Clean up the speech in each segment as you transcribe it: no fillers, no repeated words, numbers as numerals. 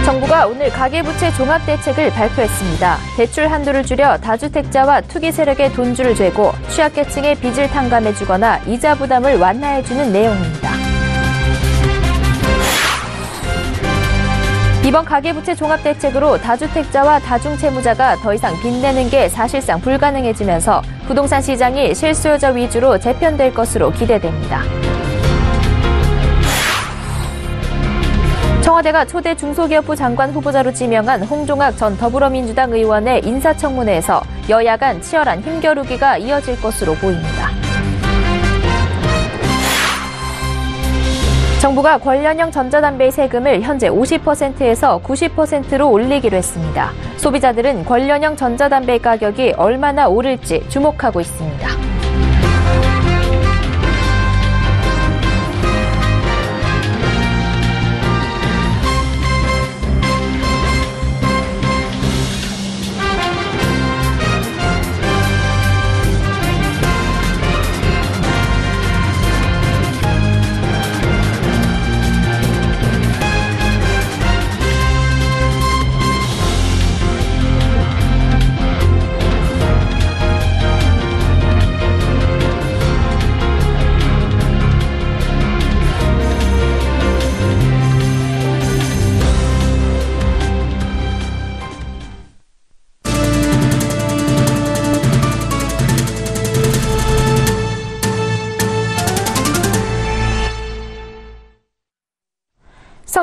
정부가 오늘 가계부채 종합대책을 발표했습니다. 대출 한도를 줄여 다주택자와 투기 세력의 돈줄을 죄고 취약계층의 빚을 탕감해주거나 이자 부담을 완화해주는 내용입니다. 이번 가계부채 종합대책으로 다주택자와 다중채무자가 더 이상 빚내는 게 사실상 불가능해지면서 부동산 시장이 실수요자 위주로 재편될 것으로 기대됩니다. 청와대가 초대 중소기업부 장관 후보자로 지명한 홍종학 전 더불어민주당 의원의 인사청문회에서 여야 간 치열한 힘겨루기가 이어질 것으로 보입니다. 정부가 관련형 전자담배의 세금을 현재 50%에서 90%로 올리기로 했습니다. 소비자들은 관련형 전자담배의 가격이 얼마나 오를지 주목하고 있습니다.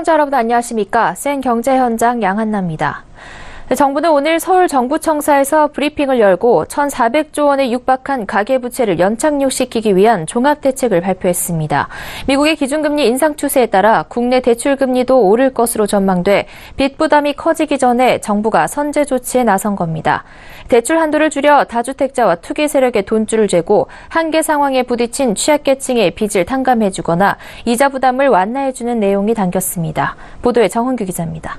시청자 여러분 안녕하십니까? 센 경제 현장 양한나입니다. 정부는 오늘 서울 정부청사에서 브리핑을 열고 1,400조 원에 육박한 가계부채를 연착륙시키기 위한 종합대책을 발표했습니다. 미국의 기준금리 인상 추세에 따라 국내 대출금리도 오를 것으로 전망돼 빚 부담이 커지기 전에 정부가 선제 조치에 나선 겁니다. 대출 한도를 줄여 다주택자와 투기 세력의 돈줄을 죄고 한계 상황에 부딪힌 취약계층의 빚을 탕감해주거나 이자 부담을 완화해주는 내용이 담겼습니다. 보도에 정훈규 기자입니다.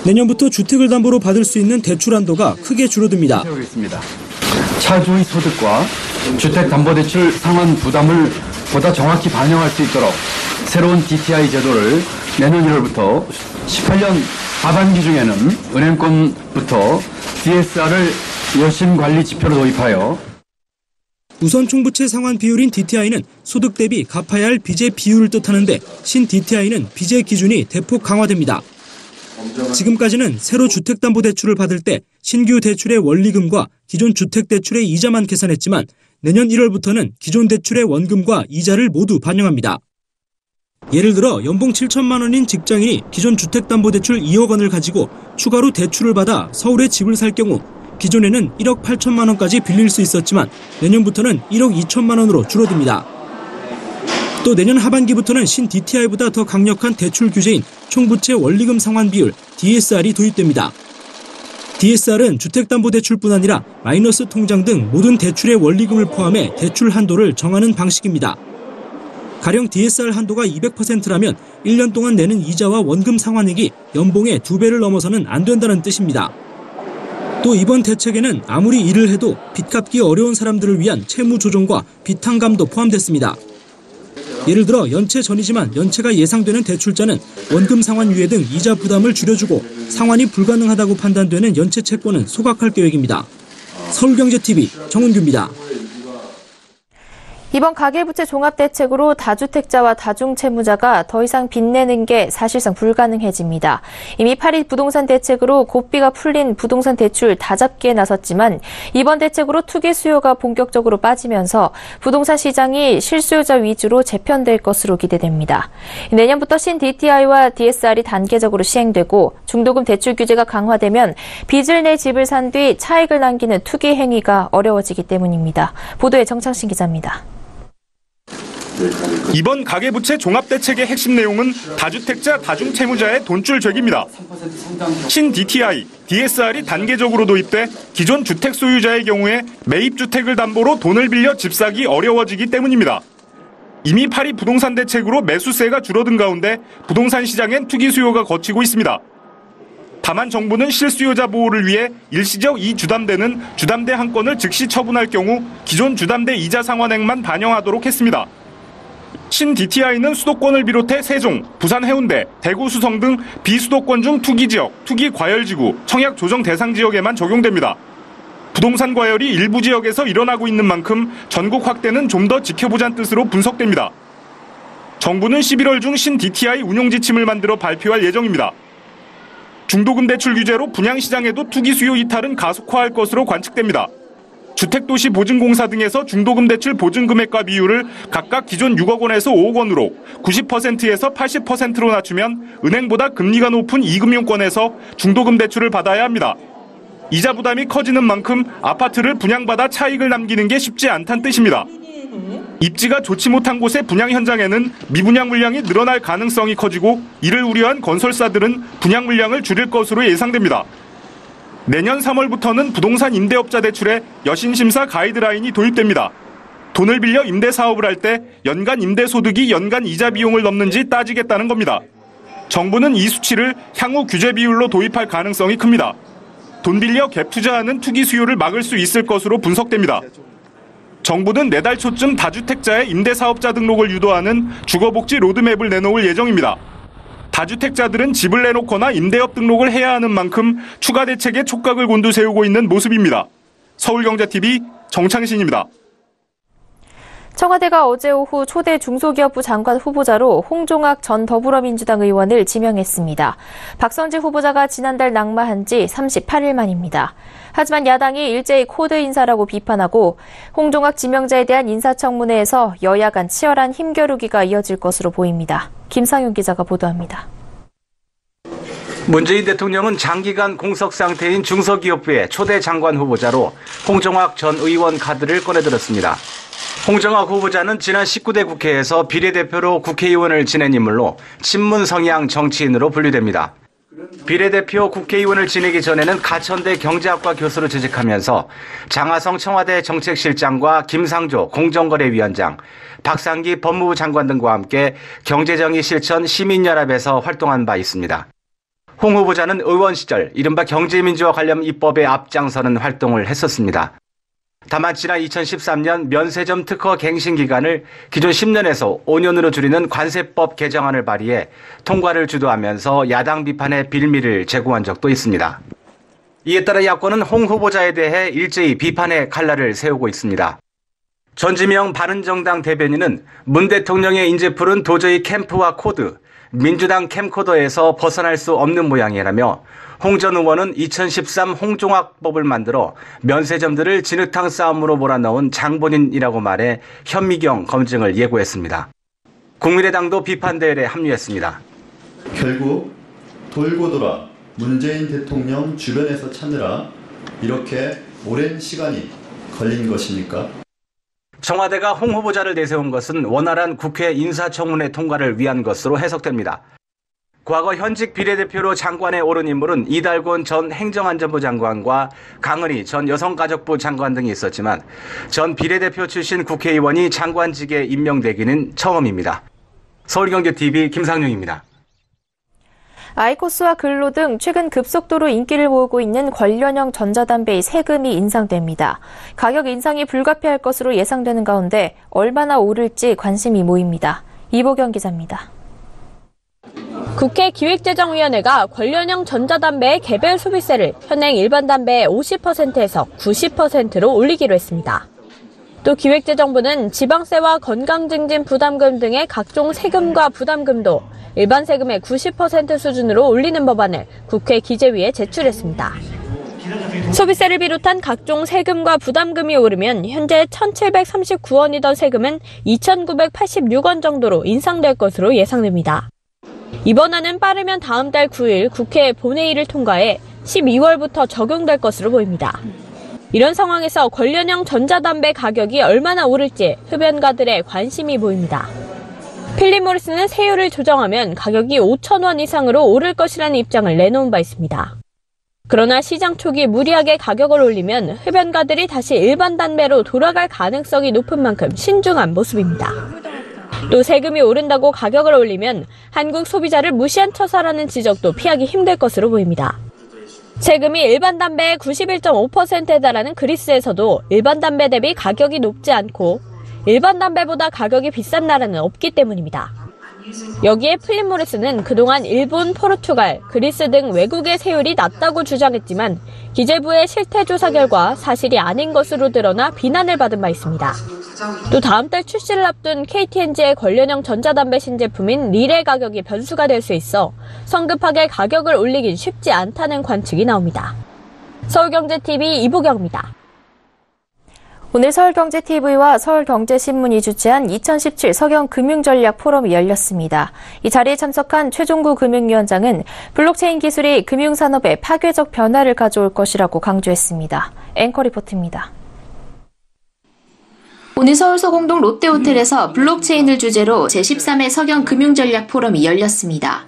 내년부터 주택을 담보로 받을 수 있는 대출 한도가 크게 줄어듭니다. 차주의 소득과 주택담보대출 상환 부담을 보다 정확히 반영할 수 있도록 새로운 DTI 제도를 내년 1월부터 18년 하반기 중에는 은행권부터 DSR을 여신관리 지표로 도입하여 우선 총부채 상환 비율인 DTI는 소득 대비 갚아야 할 빚의 비율을 뜻하는데 신 DTI는 빚의 기준이 대폭 강화됩니다. 지금까지는 새로 주택담보대출을 받을 때 신규 대출의 원리금과 기존 주택대출의 이자만 계산했지만 내년 1월부터는 기존 대출의 원금과 이자를 모두 반영합니다. 예를 들어 연봉 7천만 원인 직장인이 기존 주택담보대출 2억 원을 가지고 추가로 대출을 받아 서울에 집을 살 경우 기존에는 1억 8천만 원까지 빌릴 수 있었지만 내년부터는 1억 2천만 원으로 줄어듭니다. 또 내년 하반기부터는 신 DTI보다 더 강력한 대출 규제인 총부채 원리금 상환 비율 DSR이 도입됩니다. DSR은 주택담보대출뿐 아니라 마이너스 통장 등 모든 대출의 원리금을 포함해 대출 한도를 정하는 방식입니다. 가령 DSR 한도가 200%라면 1년 동안 내는 이자와 원금 상환액이 연봉의 2배를 넘어서는 안 된다는 뜻입니다. 또 이번 대책에는 아무리 일을 해도 빚 갚기 어려운 사람들을 위한 채무 조정과 빚 탕감도 포함됐습니다. 예를 들어 연체 전이지만 연체가 예상되는 대출자는 원금 상환 유예 등 이자 부담을 줄여주고 상환이 불가능하다고 판단되는 연체 채권은 소각할 계획입니다. 서울경제TV 정은규입니다. 이번 가계부채 종합대책으로 다주택자와 다중채무자가 더 이상 빚내는 게 사실상 불가능해집니다. 이미 파리 부동산 대책으로 고비가 풀린 부동산 대출 다잡기에 나섰지만 이번 대책으로 투기 수요가 본격적으로 빠지면서 부동산 시장이 실수요자 위주로 재편될 것으로 기대됩니다. 내년부터 신 DTI와 DSR이 단계적으로 시행되고 중도금 대출 규제가 강화되면 빚을 내 집을 산 뒤 차익을 남기는 투기 행위가 어려워지기 때문입니다. 보도에 정창신 기자입니다. 이번 가계부채 종합대책의 핵심 내용은 다주택자, 다중채무자의 돈줄 죄기입니다. 신 DTI, DSR이 단계적으로 도입돼 기존 주택 소유자의 경우에 매입주택을 담보로 돈을 빌려 집 사기 어려워지기 때문입니다. 이미 파리 부동산 대책으로 매수세가 줄어든 가운데 부동산 시장엔 투기 수요가 걷히고 있습니다. 다만 정부는 실수요자 보호를 위해 일시적 이 주담대는 주담대 한 건을 즉시 처분할 경우 기존 주담대 이자 상환액만 반영하도록 했습니다. 신 DTI는 수도권을 비롯해 세종, 부산 해운대, 대구 수성 등 비수도권 중 투기 지역, 투기 과열지구, 청약 조정 대상 지역에만 적용됩니다. 부동산 과열이 일부 지역에서 일어나고 있는 만큼 전국 확대는 좀 더 지켜보자는 뜻으로 분석됩니다. 정부는 11월 중 신 DTI 운용 지침을 만들어 발표할 예정입니다. 중도금 대출 규제로 분양시장에도 투기 수요 이탈은 가속화할 것으로 관측됩니다. 주택도시보증공사 등에서 중도금 대출 보증금액과 비율을 각각 기존 6억 원에서 5억 원으로 90%에서 80%로 낮추면 은행보다 금리가 높은 이금융권에서 중도금 대출을 받아야 합니다. 이자 부담이 커지는 만큼 아파트를 분양받아 차익을 남기는 게 쉽지 않다는 뜻입니다. 입지가 좋지 못한 곳의 분양 현장에는 미분양 물량이 늘어날 가능성이 커지고 이를 우려한 건설사들은 분양 물량을 줄일 것으로 예상됩니다. 내년 3월부터는 부동산 임대업자 대출에 여신심사 가이드라인이 도입됩니다. 돈을 빌려 임대 사업을 할 때 연간 임대소득이 연간 이자 비용을 넘는지 따지겠다는 겁니다. 정부는 이 수치를 향후 규제 비율로 도입할 가능성이 큽니다. 돈 빌려 갭 투자하는 투기 수요를 막을 수 있을 것으로 분석됩니다. 정부는 내달 초쯤 다주택자의 임대사업자 등록을 유도하는 주거복지 로드맵을 내놓을 예정입니다. 다주택자들은 집을 내놓거나 임대업 등록을 해야 하는 만큼 추가 대책에 촉각을 곤두세우고 있는 모습입니다. 서울경제TV 정창신입니다. 청와대가 어제 오후 초대 중소기업부 장관 후보자로 홍종학 전 더불어민주당 의원을 지명했습니다. 박성지 후보자가 지난달 낙마한 지 38일 만입니다. 하지만 야당이 일제히 코드 인사라고 비판하고 홍종학 지명자에 대한 인사청문회에서 여야 간 치열한 힘겨루기가 이어질 것으로 보입니다. 김상윤 기자가 보도합니다. 문재인 대통령은 장기간 공석 상태인 중소기업부의 초대 장관 후보자로 홍종학 전 의원 카드를 꺼내들었습니다. 홍종학 후보자는 지난 19대 국회에서 비례대표로 국회의원을 지낸 인물로 친문 성향 정치인으로 분류됩니다. 비례대표 국회의원을 지내기 전에는 가천대 경제학과 교수로 재직하면서 장하성 청와대 정책실장과 김상조 공정거래위원장, 박상기 법무부 장관 등과 함께 경제정의 실천 시민연합에서 활동한 바 있습니다. 홍 후보자는 의원 시절 이른바 경제민주화 관련 입법에 앞장서는 활동을 했었습니다. 다만 지난 2013년 면세점 특허 갱신 기간을 기존 10년에서 5년으로 줄이는 관세법 개정안을 발의해 통과를 주도하면서 야당 비판의 빌미를 제공한 적도 있습니다. 이에 따라 야권은 홍 후보자에 대해 일제히 비판의 칼날을 세우고 있습니다. 전지명 바른정당 대변인은 문 대통령의 인재풀은 도저히 캠프와 코드, 민주당 캠코더에서 벗어날 수 없는 모양이라며 홍 전 의원은 2013 홍종학법을 만들어 면세점들을 진흙탕 싸움으로 몰아넣은 장본인이라고 말해 현미경 검증을 예고했습니다. 국민의당도 비판 대열에 합류했습니다. 결국 돌고 돌아 문재인 대통령 주변에서 찾느라 이렇게 오랜 시간이 걸린 것입니까? 청와대가 홍 후보자를 내세운 것은 원활한 국회 인사청문회 통과를 위한 것으로 해석됩니다. 과거 현직 비례대표로 장관에 오른 인물은 이달곤 전 행정안전부 장관과 강은희 전 여성가족부 장관 등이 있었지만 전 비례대표 출신 국회의원이 장관직에 임명되기는 처음입니다. 서울경제TV 김상윤입니다. 아이코스와 글로 등 최근 급속도로 인기를 모으고 있는 관련형 전자담배의 세금이 인상됩니다. 가격 인상이 불가피할 것으로 예상되는 가운데 얼마나 오를지 관심이 모입니다. 이보경 기자입니다. 국회 기획재정위원회가 관련형 전자담배의 개별 소비세를 현행 일반 담배의 50%에서 90%로 올리기로 했습니다. 또 기획재정부는 지방세와 건강증진 부담금 등의 각종 세금과 부담금도 일반 세금의 90% 수준으로 올리는 법안을 국회 기재위에 제출했습니다. 소비세를 비롯한 각종 세금과 부담금이 오르면 현재 1,739원이던 세금은 2,986원 정도로 인상될 것으로 예상됩니다. 이번 안은 빠르면 다음 달 9일 국회 본회의를 통과해 12월부터 적용될 것으로 보입니다. 이런 상황에서 관련형 전자담배 가격이 얼마나 오를지 흡연가들의 관심이 보입니다. 필립 모리스는 세율을 조정하면 가격이 5,000원 이상으로 오를 것이라는 입장을 내놓은 바 있습니다. 그러나 시장 초기 무리하게 가격을 올리면 흡연가들이 다시 일반 담배로 돌아갈 가능성이 높은 만큼 신중한 모습입니다. 또 세금이 오른다고 가격을 올리면 한국 소비자를 무시한 처사라는 지적도 피하기 힘들 것으로 보입니다. 세금이 일반 담배의 91.5%에 달하는 그리스에서도 일반 담배 대비 가격이 높지 않고 일반 담배보다 가격이 비싼 나라는 없기 때문입니다. 여기에 필립 모리스는 그동안 일본, 포르투갈, 그리스 등 외국의 세율이 낮다고 주장했지만 기재부의 실태 조사 결과 사실이 아닌 것으로 드러나 비난을 받은 바 있습니다. 또 다음 달 출시를 앞둔 KT&G의 관련형 전자담배 신제품인 릴의 가격이 변수가 될 수 있어 성급하게 가격을 올리긴 쉽지 않다는 관측이 나옵니다. 서울경제TV 이보경입니다. 오늘 서울경제TV와 서울경제신문이 주최한 2017 서경금융전략 포럼이 열렸습니다. 이 자리에 참석한 최종구 금융위원장은 블록체인 기술이 금융산업에 파괴적 변화를 가져올 것이라고 강조했습니다. 앵커 리포트입니다. 오늘 서울 서공동 롯데호텔에서 블록체인을 주제로 제13회 서경금융전략 포럼이 열렸습니다.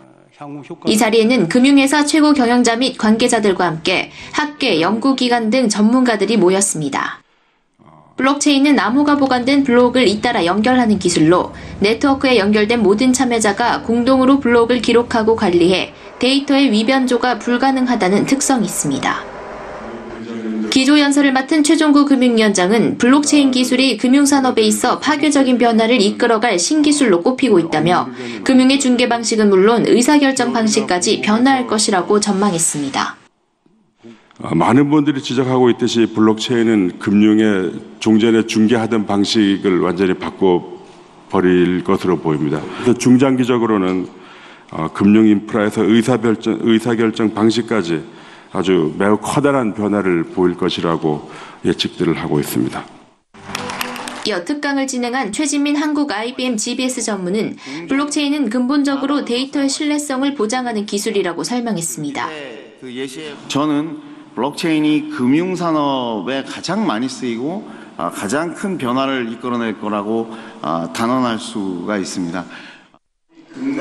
이 자리에는 금융회사 최고 경영자 및 관계자들과 함께 학계, 연구기관 등 전문가들이 모였습니다. 블록체인은 암호가 보관된 블록을 잇따라 연결하는 기술로 네트워크에 연결된 모든 참여자가 공동으로 블록을 기록하고 관리해 데이터의 위변조가 불가능하다는 특성이 있습니다. 기조연설을 맡은 최종구 금융위원장은 블록체인 기술이 금융산업에 있어 파괴적인 변화를 이끌어갈 신기술로 꼽히고 있다며 금융의 중개 방식은 물론 의사결정 방식까지 변화할 것이라고 전망했습니다. 많은 분들이 지적하고 있듯이 블록체인은 금융의 종전에 중개하던 방식을 완전히 바꿔버릴 것으로 보입니다. 그래서 중장기적으로는 금융 인프라에서 의사결정 방식까지 아주 매우 커다란 변화를 보일 것이라고 예측들을 하고 있습니다. 이어 특강을 진행한 최진민 한국 IBM GBS 전무는 블록체인은 근본적으로 데이터의 신뢰성을 보장하는 기술이라고 설명했습니다. 저는 블록체인이 금융산업에 가장 많이 쓰이고 가장 큰 변화를 이끌어낼 거라고 단언할 수가 있습니다.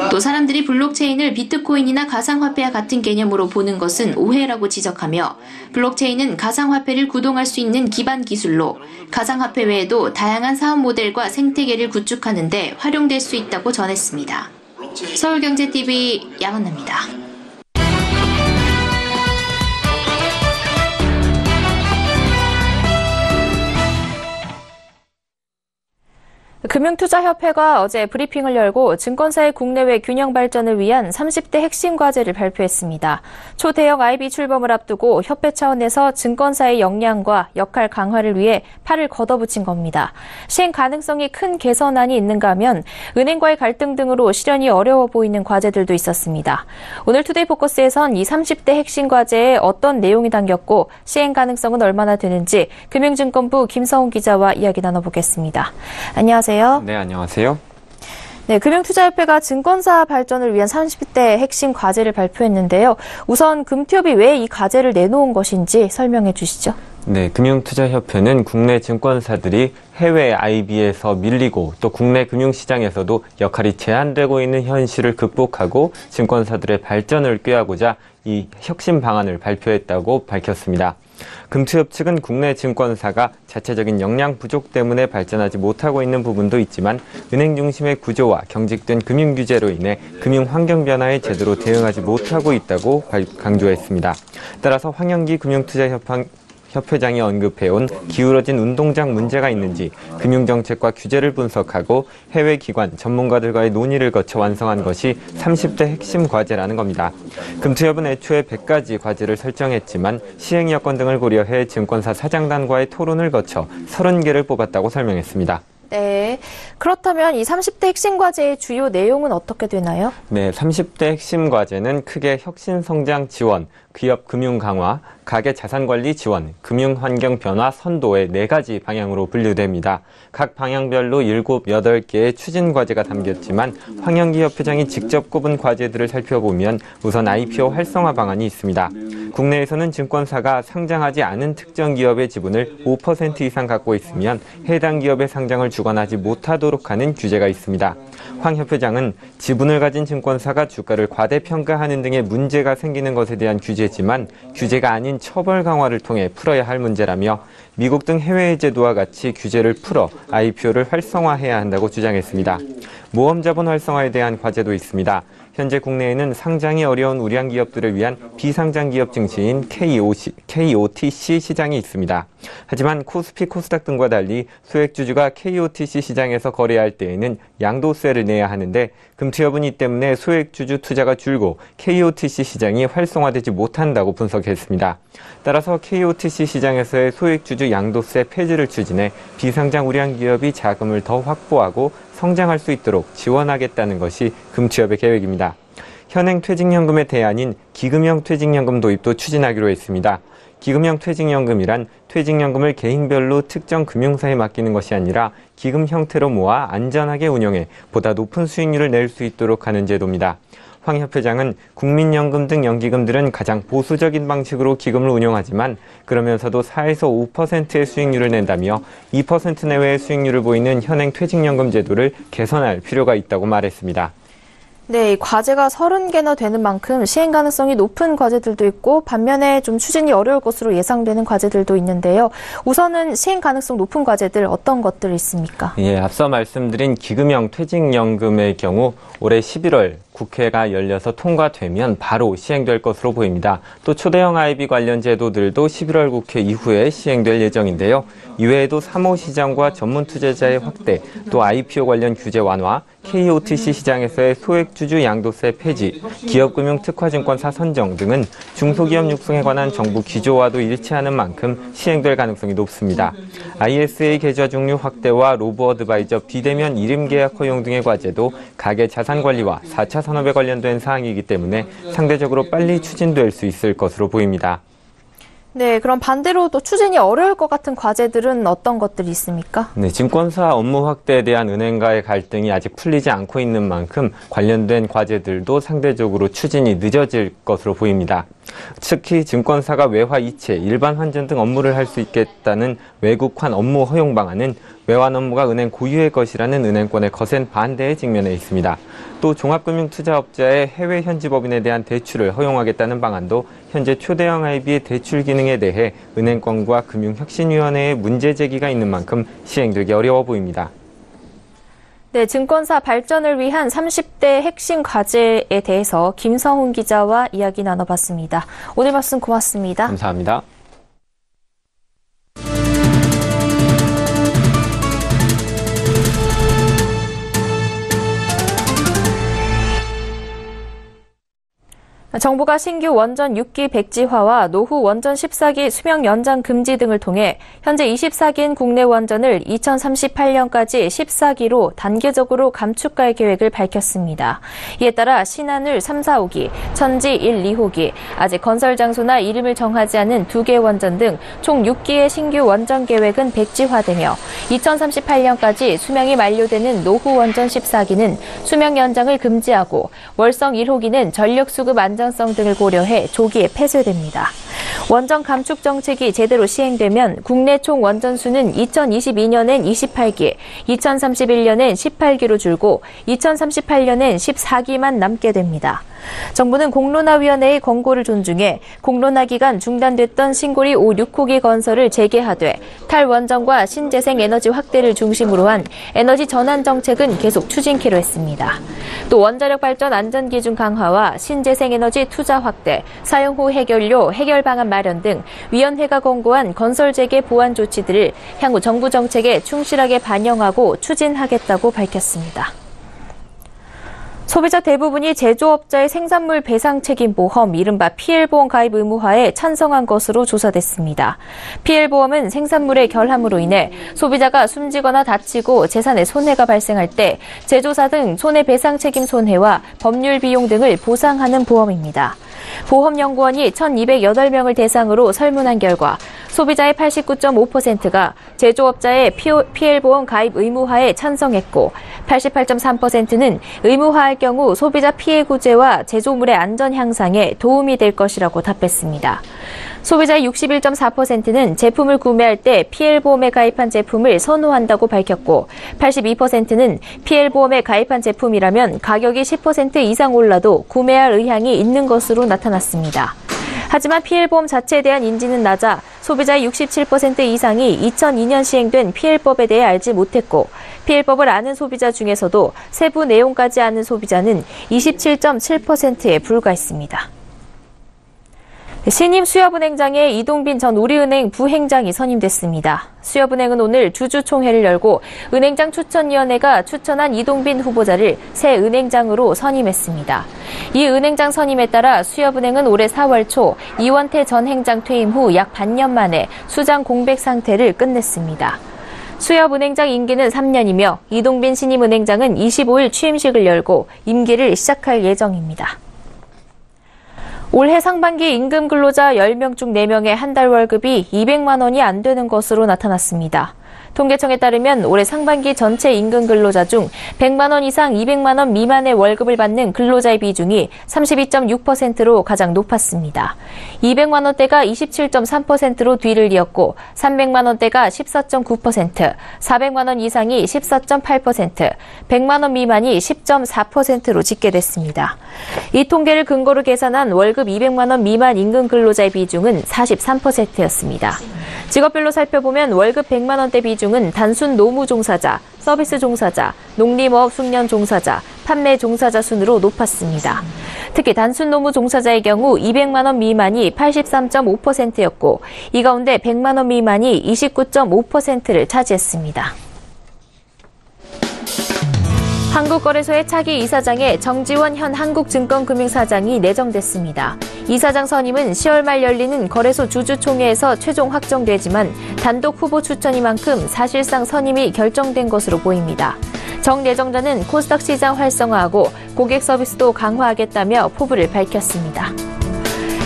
또 사람들이 블록체인을 비트코인이나 가상화폐와 같은 개념으로 보는 것은 오해라고 지적하며 블록체인은 가상화폐를 구동할 수 있는 기반 기술로 가상화폐 외에도 다양한 사업 모델과 생태계를 구축하는 데 활용될 수 있다고 전했습니다. 서울경제TV 양은나입니다. 금융투자협회가 어제 브리핑을 열고 증권사의 국내외 균형 발전을 위한 30대 핵심 과제를 발표했습니다. 초대형 IB 출범을 앞두고 협회 차원에서 증권사의 역량과 역할 강화를 위해 팔을 걷어붙인 겁니다. 시행 가능성이 큰 개선안이 있는가 하면 은행과의 갈등 등으로 실현이 어려워 보이는 과제들도 있었습니다. 오늘 투데이 포커스에선 이 30대 핵심 과제에 어떤 내용이 담겼고 시행 가능성은 얼마나 되는지 금융증권부 김성훈 기자와 이야기 나눠보겠습니다. 안녕하세요. 네, 안녕하세요. 네, 금융투자협회가 증권사 발전을 위한 30대 핵심 과제를 발표했는데요. 우선 금투협이 왜 이 과제를 내놓은 것인지 설명해 주시죠. 네, 금융투자협회는 국내 증권사들이 해외 IB에서 밀리고 또 국내 금융시장에서도 역할이 제한되고 있는 현실을 극복하고 증권사들의 발전을 꾀하고자 이 혁신 방안을 발표했다고 밝혔습니다. 금투협 측은 국내 증권사가 자체적인 역량 부족 때문에 발전하지 못하고 있는 부분도 있지만 은행 중심의 구조와 경직된 금융 규제로 인해 금융 환경 변화에 제대로 대응하지 못하고 있다고 강조했습니다. 따라서 황영기 금융투자협회장이 언급해온 기울어진 운동장 문제가 있는지 금융정책과 규제를 분석하고 해외 기관, 전문가들과의 논의를 거쳐 완성한 것이 30대 핵심 과제라는 겁니다. 금투협은 애초에 100가지 과제를 설정했지만 시행 여건 등을 고려해 증권사 사장단과의 토론을 거쳐 30개를 뽑았다고 설명했습니다. 네, 그렇다면 이 30대 핵심 과제의 주요 내용은 어떻게 되나요? 네, 30대 핵심 과제는 크게 혁신 성장 지원, 기업 금융 강화, 가계 자산 관리 지원, 금융 환경 변화 선도의 4가지 방향으로 분류됩니다. 각 방향별로 7, 8개의 추진 과제가 담겼지만 황영기 협회장이 직접 꼽은 과제들을 살펴보면 우선 IPO 활성화 방안이 있습니다. 국내에서는 증권사가 상장하지 않은 특정 기업의 지분을 5% 이상 갖고 있으면 해당 기업의 상장을 주관하지 못하도록 하는 규제가 있습니다. 황 협회장은 지분을 가진 증권사가 주가를 과대평가하는 등의 문제가 생기는 것에 대한 규제지만 규제가 아닌 처벌 강화를 통해 풀어야 할 문제라며 미국 등 해외의 제도와 같이 규제를 풀어 IPO를 활성화해야 한다고 주장했습니다. 모험자본 활성화에 대한 과제도 있습니다. 현재 국내에는 상장이 어려운 우량 기업들을 위한 비상장 기업 증시인 KOTC 시장이 있습니다. 하지만 코스피, 코스닥 등과 달리 소액주주가 KOTC 시장에서 거래할 때에는 양도세를 내야 하는데 금투 여부니 때문에 소액주주 투자가 줄고 KOTC 시장이 활성화되지 못한다고 분석했습니다. 따라서 KOTC 시장에서의 소액주주 양도세 폐지를 추진해 비상장 우량 기업이 자금을 더 확보하고 성장할 수 있도록 지원하겠다는 것이 금투협의 계획입니다. 현행 퇴직연금의 대안인 기금형 퇴직연금 도입도 추진하기로 했습니다. 기금형 퇴직연금이란 퇴직연금을 개인별로 특정 금융사에 맡기는 것이 아니라 기금 형태로 모아 안전하게 운영해 보다 높은 수익률을 낼 수 있도록 하는 제도입니다. 황 협회장은 국민연금 등 연기금들은 가장 보수적인 방식으로 기금을 운영하지만 그러면서도 4에서 5%의 수익률을 낸다며 2% 내외의 수익률을 보이는 현행 퇴직연금 제도를 개선할 필요가 있다고 말했습니다. 네, 과제가 30개나 되는 만큼 시행 가능성이 높은 과제들도 있고 반면에 좀 추진이 어려울 것으로 예상되는 과제들도 있는데요. 우선은 시행 가능성 높은 과제들 어떤 것들이 있습니까? 예, 앞서 말씀드린 기금형 퇴직연금의 경우 올해 11월 국회가 열려서 통과되면 바로 시행될 것으로 보입니다. 또 초대형 IB 관련 제도들도 11월 국회 이후에 시행될 예정인데요. 이외에도 3호 시장과 전문 투자자의 확대, 또 IPO 관련 규제 완화, KOTC 시장에서의 소액주주 양도세 폐지, 기업금융특화증권사 선정 등은 중소기업 육성에 관한 정부 기조와도 일치하는 만큼 시행될 가능성이 높습니다. ISA 계좌 종류 확대와 로보어드바이저 비대면 이름계약 허용 등의 과제도 가계 자산 관리와 4차 산업에 관련된 사항이기 때문에 상대적으로 빨리 추진될 수 있을 것으로 보입니다. 네, 그럼 반대로 또 추진이 어려울 것 같은 과제들은 어떤 것들이 있습니까? 네, 증권사 업무 확대에 대한 은행과의 갈등이 아직 풀리지 않고 있는 만큼 관련된 과제들도 상대적으로 추진이 늦어질 것으로 보입니다. 특히 증권사가 외화 이체, 일반 환전 등 업무를 할 수 있겠다는 외국환 업무 허용 방안은 외환 업무가 은행 고유의 것이라는 은행권의 거센 반대에 직면해 있습니다. 또 종합금융투자업자의 해외 현지 법인에 대한 대출을 허용하겠다는 방안도 현재 초대형 IB의 대출 기능에 대해 은행권과 금융혁신위원회의 문제 제기가 있는 만큼 시행되기 어려워 보입니다. 네, 증권사 발전을 위한 30대 핵심 과제에 대해서 김성훈 기자와 이야기 나눠봤습니다. 오늘 말씀 고맙습니다. 감사합니다. 정부가 신규 원전 6기 백지화와 노후 원전 14기 수명 연장 금지 등을 통해 현재 24기인 국내 원전을 2038년까지 14기로 단계적으로 감축할 계획을 밝혔습니다. 이에 따라 신한울 3, 4호기, 천지 1, 2호기, 아직 건설 장소나 이름을 정하지 않은 2개 원전 등 총 6기의 신규 원전 계획은 백지화되며 2038년까지 수명이 만료되는 노후 원전 14기는 수명 연장을 금지하고 월성 1호기는 전력 수급 안정성 등을 고려해 조기에 폐쇄됩니다. 원전 감축 정책이 제대로 시행되면 국내 총 원전 수는 2022년엔 28기, 2031년엔 18기로 줄고 2038년엔 14기만 남게 됩니다. 정부는 공론화위원회의 권고를 존중해 공론화 기간 중단됐던 신고리 5, 6호기 건설을 재개하되 탈원전과 신재생 에너지 확대를 중심으로 한 에너지 전환 정책은 계속 추진키로 했습니다. 또 원자력 발전 안전 기준 강화와 신재생 에너지 투자 확대, 사용 후 해결료 해결 방안 마련 등 위원회가 권고한 건설 재개 보완 조치들을 향후 정부 정책에 충실하게 반영하고 추진하겠다고 밝혔습니다. 소비자 대부분이 제조업자의 생산물 배상 책임 보험, 이른바 PL보험 가입 의무화에 찬성한 것으로 조사됐습니다. PL보험은 생산물의 결함으로 인해 소비자가 숨지거나 다치고 재산에 손해가 발생할 때 제조사 등 손해배상 책임 손해와 법률 비용 등을 보상하는 보험입니다. 보험연구원이 1,208명을 대상으로 설문한 결과 소비자의 89.5%가 제조업자의 PL보험 가입 의무화에 찬성했고 88.3%는 의무화할 경우 소비자 피해 구제와 제조물의 안전 향상에 도움이 될 것이라고 답했습니다. 소비자의 61.4%는 제품을 구매할 때 PL보험에 가입한 제품을 선호한다고 밝혔고 82%는 PL보험에 가입한 제품이라면 가격이 10% 이상 올라도 구매할 의향이 있는 것으로 나타났습니다. 하지만 PL보험 자체에 대한 인지는 낮아 소비자의 67% 이상이 2002년 시행된 PL법에 대해 알지 못했고 PL법을 아는 소비자 중에서도 세부 내용까지 아는 소비자는 27.7%에 불과했습니다. 신임 수협은행장에 이동빈 전 우리은행 부행장이 선임됐습니다. 수협은행은 오늘 주주총회를 열고 은행장 추천위원회가 추천한 이동빈 후보자를 새 은행장으로 선임했습니다. 이 은행장 선임에 따라 수협은행은 올해 4월 초 이원태 전 행장 퇴임 후 약 반년 만에 수장 공백 상태를 끝냈습니다. 수협은행장 임기는 3년이며 이동빈 신임 은행장은 25일 취임식을 열고 임기를 시작할 예정입니다. 올해 상반기 임금 근로자 10명 중 4명의 한 달 월급이 200만 원이 안 되는 것으로 나타났습니다. 통계청에 따르면 올해 상반기 전체 임금 근로자 중 100만 원 이상 200만 원 미만의 월급을 받는 근로자의 비중이 32.6%로 가장 높았습니다. 200만 원대가 27.3%로 뒤를 이었고 300만 원대가 14.9%, 400만 원 이상이 14.8%, 100만 원 미만이 10.4%로 집계됐습니다. 이 통계를 근거로 계산한 월급 200만 원 미만 임금 근로자의 비중은 43%였습니다. 직업별로 살펴보면 월급 100만 원대 비중은 단순 노무 종사자, 서비스 종사자, 농림어업 숙련 종사자, 판매 종사자 순으로 높았습니다. 특히 단순 노무 종사자의 경우 200만 원 미만이 83.5%였고 이 가운데 100만 원 미만이 29.5%를 차지했습니다. 한국거래소의 차기 이사장에 정지원 현 한국증권금융사장이 내정됐습니다. 이사장 선임은 10월 말 열리는 거래소 주주총회에서 최종 확정되지만 단독 후보 추천이만큼 사실상 선임이 결정된 것으로 보입니다. 정 내정자는 코스닥 시장 활성화하고 고객 서비스도 강화하겠다며 포부를 밝혔습니다.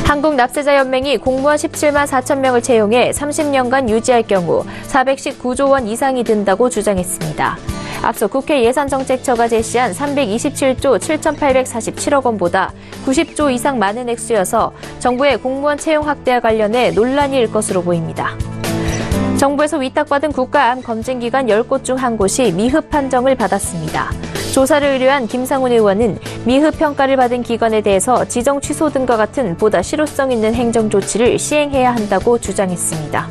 한국납세자연맹이 공무원 17만 4천 명을 채용해 30년간 유지할 경우 419조 원 이상이 든다고 주장했습니다. 앞서 국회 예산정책처가 제시한 327조 7,847억 원보다 90조 이상 많은 액수여서 정부의 공무원 채용 확대와 관련해 논란이 일 것으로 보입니다. 정부에서 위탁받은 국가암검증기관 10곳 중 한 곳이 미흡 판정을 받았습니다. 조사를 의뢰한 김상훈 의원은 미흡 평가를 받은 기관에 대해서 지정 취소 등과 같은 보다 실효성 있는 행정 조치를 시행해야 한다고 주장했습니다.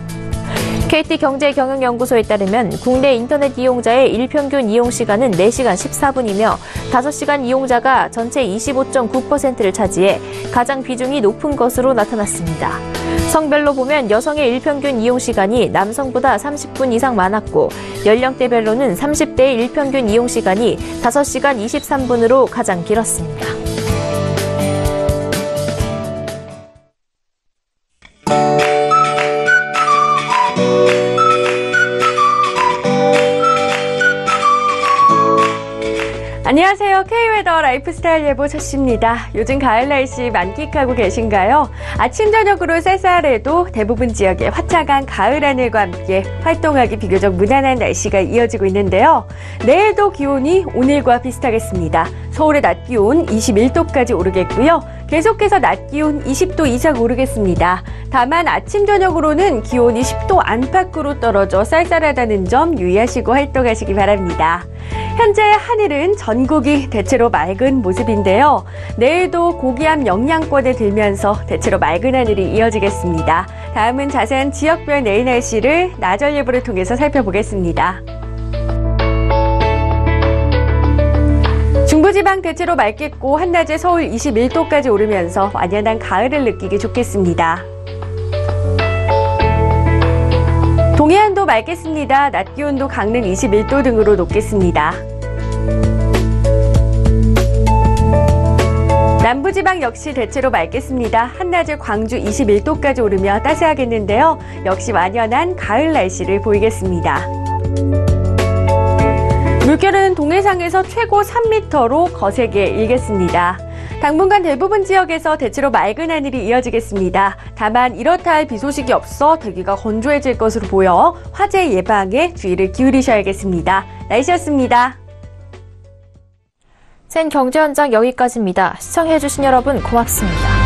KT경제경영연구소에 따르면 국내 인터넷 이용자의 일평균 이용시간은 4시간 14분이며 5시간 이용자가 전체 25.9%를 차지해 가장 비중이 높은 것으로 나타났습니다. 성별로 보면 여성의 일평균 이용시간이 남성보다 30분 이상 많았고 연령대별로는 30대의 일평균 이용시간이 5시간 23분으로 가장 길었습니다. 안녕하세요. K웨더 라이프스타일 예보 첫씨입니다. 요즘 가을 날씨 만끽하고 계신가요? 아침 저녁으로 쌀쌀해도 대부분 지역에 화창한 가을 하늘과 함께 활동하기 비교적 무난한 날씨가 이어지고 있는데요. 내일도 기온이 오늘과 비슷하겠습니다. 서울의 낮 기온 21도까지 오르겠고요. 계속해서 낮 기온 20도 이상 오르겠습니다. 다만 아침 저녁으로는 기온이 10도 안팎으로 떨어져 쌀쌀하다는 점 유의하시고 활동하시기 바랍니다. 현재 하늘은 전국이 대체로 맑은 모습인데요. 내일도 고기압 영향권에 들면서 대체로 맑은 하늘이 이어지겠습니다. 다음은 자세한 지역별 내일 날씨를 나절 예보를 통해서 살펴보겠습니다. 중부지방 대체로 맑겠고 한낮에 서울 21도까지 오르면서 완연한 가을을 느끼기 좋겠습니다. 동해안도 맑겠습니다. 낮 기온도 강릉 21도 등으로 높겠습니다. 남부지방 역시 대체로 맑겠습니다. 한낮에 광주 21도까지 오르며 따스하겠는데요. 역시 완연한 가을 날씨를 보이겠습니다. 물결은 동해상에서 최고 3m로 거세게 일겠습니다. 당분간 대부분 지역에서 대체로 맑은 하늘이 이어지겠습니다. 다만 이렇다 할 비 소식이 없어 대기가 건조해질 것으로 보여 화재 예방에 주의를 기울이셔야겠습니다. 날씨였습니다. 센 경제 현장 여기까지입니다. 시청해주신 여러분 고맙습니다.